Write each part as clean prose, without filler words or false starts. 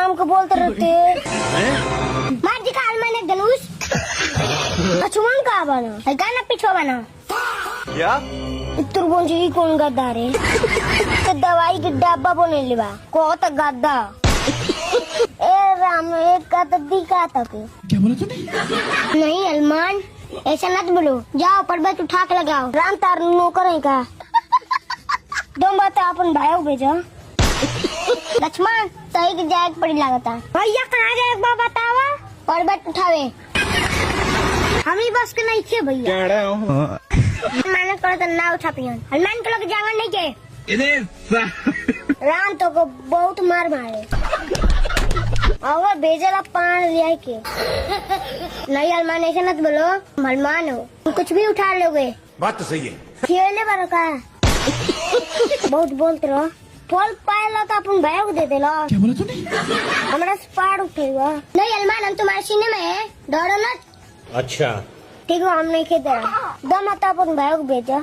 राम को बोलते रहते मार जी का मैंने धनुष लक्ष्मण का बना है गाना पीछे बना क्या इतर बोल जी कौन गद्दार है तो दवाई की डब्बा बोले लेवा को तो गद्दा ए राम एक का तो दिखा था क्या बोला तूने? नहीं हनुमान ऐसा मत बोलो जाओ पर्वत उठा के लगाओ राम तार नौकर है का दो बात अपन भाई भेजो लक्ष्मण सही की जाए पड़ी लागता भैया कहाँ गए एक बार बतावा पर्वत उठावे हमी बस के नहीं थे भैया मैंने कहा तो ना उठा पियन हनुमान के लोग जांगर नहीं के राम तो को बहुत मार मारे और भेजेला पान लिया के नहीं हनुमान ऐसे मत बोलो हनुमान हो तुम कुछ भी उठा लोगे बात तो सही है खेले बारो का बहुत बोलते रहो फल पाएला तो अपन भाई को दे देला क्या बोला तूने? हमारा पार उठेगा नहीं हनुमान हम तुम्हारे सीने में है डरो न अच्छा ठीक है हम नहीं खेते दम आता अपन भाई को भेजा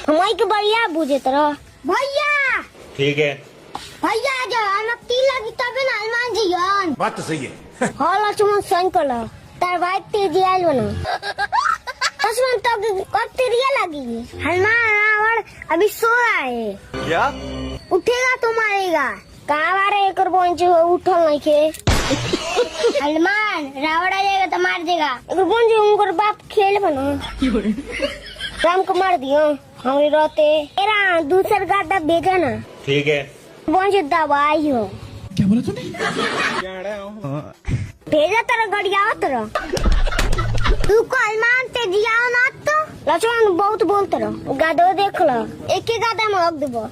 हमारी के बढ़िया बुझे तरह भैया ठीक है भैया जो हम तीन लगी तबे ना हनुमान जी यान बात तो सही है हाँ लक्ष्मण सही कला तार भाई तेजी आयल बना लक्ष्मण तब कब तेरिया लगी हनुमान रावण अभी सो रहा है क्या उठेगा तो मारेगा कहाँ बारे एक उठल नहीं खे हनुमान रावण आ जाएगा तो मार देगा एक उनका बाप खेल बना राम को मार दियो हम रोते तेरा दूसरा गादा भेजा ना ठीक है बोंज दवाई हो क्या बोला तूने? भेजा तेरा गड़िया तेरा तू को हनुमान ते जिया ना तो लक्ष्मण बहुत बोलते रहो गादो देख लो एक ही गादा में रख देबो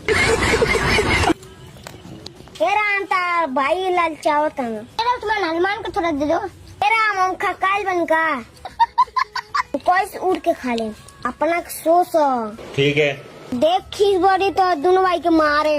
तेरा अंता भाई लाल चावत है तेरा तुम हनुमान को थोड़ा दे दो तेरा हम काल बन का कोई उड़ के खा ले अपना सोच ठीक है देख खींच बड़ी तो दोनों भाई के मारे